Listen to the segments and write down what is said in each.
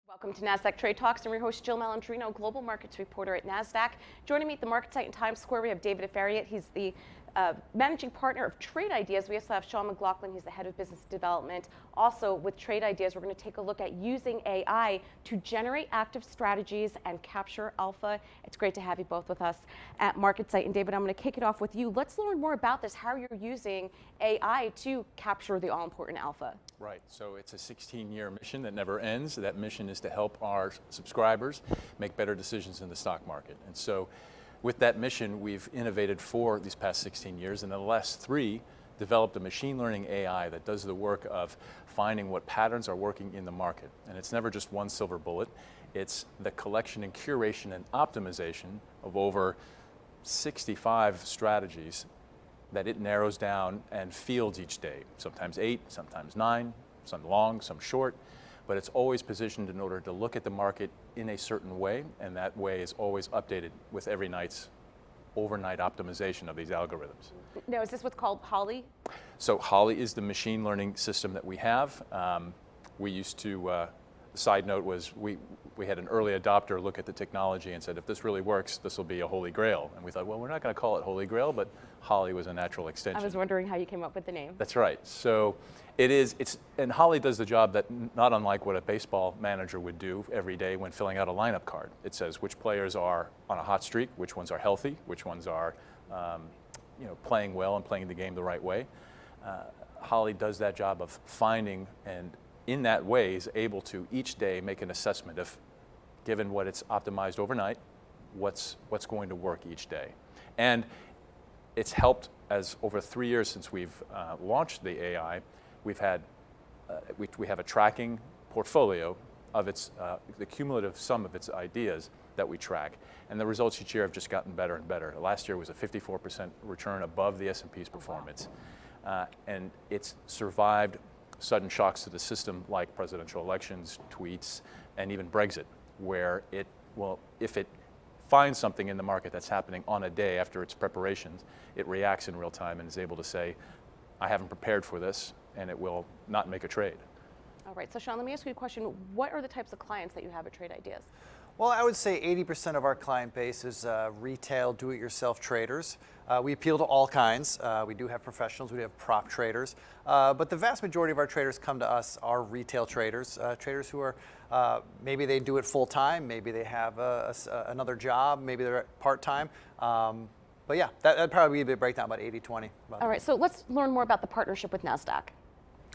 Welcome to NASDAQ Trade Talks. I'm your host, Jill Malandrino, Global Markets Reporter at NASDAQ. Joining me at the market site in Times Square, we have David Aferiat. He's the managing partner of Trade Ideas. We also have Sean McLaughlin. He's the head of business development. Also, with Trade Ideas, we're going to take a look at using AI to generate active strategies and capture alpha. It's great to have you both with us at market site. And David, I'm going to kick it off with you. Let's learn more about this, how you're using AI to capture the all-important alpha. Right, so it's a 16-year mission that never ends. That mission is to help our subscribers make better decisions in the stock market. And so with that mission, we've innovated for these past 16 years, and in the last 3, developed a machine learning AI that does the work of finding what patterns are working in the market. And it's never just one silver bullet. It's the collection and curation and optimization of over 65 strategies that it narrows down and fields each day. Sometimes 8, sometimes 9, some long, some short, but it's always positioned in order to look at the market in a certain way, and that way is always updated with every night's overnight optimization of these algorithms. Now, is this what's called Holley? So Holley is the machine learning system that we have. We used to, the side note was we had an early adopter look at the technology and said, if this really works, this will be a holy grail. And we thought, well, we're not going to call it holy grail, but Holley was a natural extension. I was wondering how you came up with the name. That's right. So and Holley does the job that not unlike what a baseball manager would do every day when filling out a lineup card. It says which players are on a hot streak, which ones are healthy, which ones are playing well and playing the game the right way. Holley does that job of finding, and in that way is able to each day make an assessment of, given what it's optimized overnight, what's going to work each day. And it's helped, as over 3 years since we've launched the AI, we've had we have a tracking portfolio of the cumulative sum of its ideas that we track, and the results each year have just gotten better and better. Last year was a 54% return above the S&P's performance, and it's survived sudden shocks to the system like presidential elections, tweets, and even Brexit, where if it finds something in the market that's happening on a day after its preparations, it reacts in real time and is able to say, I haven't prepared for this, and it will not make a trade. All right, so Sean, let me ask you a question. What are the types of clients that you have at Trade Ideas? Well, I would say 80% of our client base is retail, do-it-yourself traders. We appeal to all kinds. We do have professionals, we have prop traders, but the vast majority of our traders come to us are retail traders, traders who are, maybe they do it full-time, maybe they have another job, maybe they're part-time. But yeah, that'd probably be the breakdown, about 80-20. All right, so let's learn more about the partnership with NASDAQ.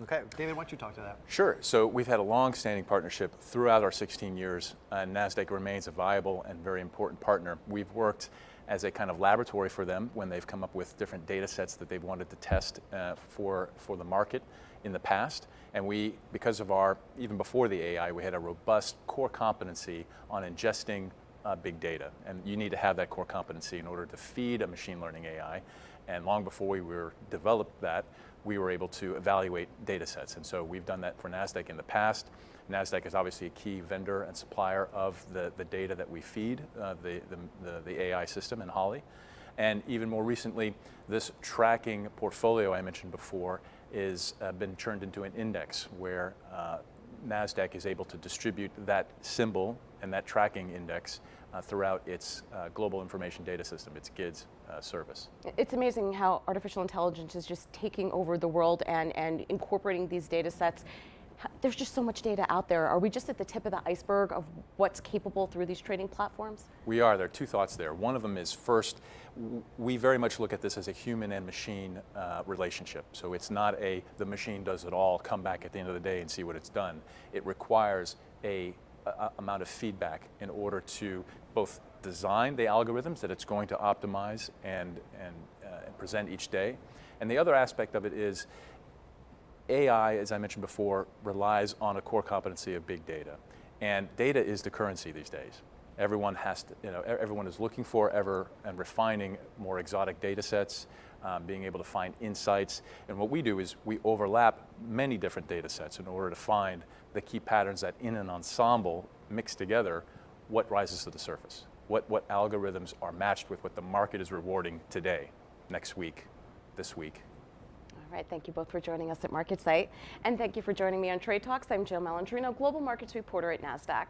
Okay, David, why don't you talk to that? Sure. So we've had a long-standing partnership throughout our 16 years, and NASDAQ remains a viable and very important partner. We've worked as a kind of laboratory for them when they've come up with different data sets that they've wanted to test for the market in the past. And we, because of even before the AI, we had a robust core competency on ingesting big data. And you need to have that core competency in order to feed a machine learning AI. And long before we developed that, we were able to evaluate data sets. And so we've done that for NASDAQ in the past. NASDAQ is obviously a key vendor and supplier of the data that we feed the AI system in Holley. And even more recently, this tracking portfolio I mentioned before is been turned into an index where NASDAQ is able to distribute that symbol and that tracking index throughout its global information data system, its GIDS service. It's amazing how artificial intelligence is just taking over the world and incorporating these data sets. There's just so much data out there. Are we just at the tip of the iceberg of what's capable through these trading platforms? We are. There are 2 thoughts there. One of them is, first, we very much look at this as a human and machine relationship. So it's not the machine does it all, come back at the end of the day and see what it's done. It requires a amount of feedback in order to both design the algorithms that it's going to optimize and present each day. And the other aspect of it is AI, as I mentioned before, relies on a core competency of big data. And data is the currency these days. Everyone everyone is looking for and refining more exotic data sets, being able to find insights. And what we do is we overlap many different data sets in order to find the key patterns that in an ensemble mixed together, what rises to the surface, what algorithms are matched with what the market is rewarding today, next week, this week. All right, thank you both for joining us at MarketSite. And thank you for joining me on Trade Talks. I'm Jill Malandrino, Global Markets Reporter at NASDAQ.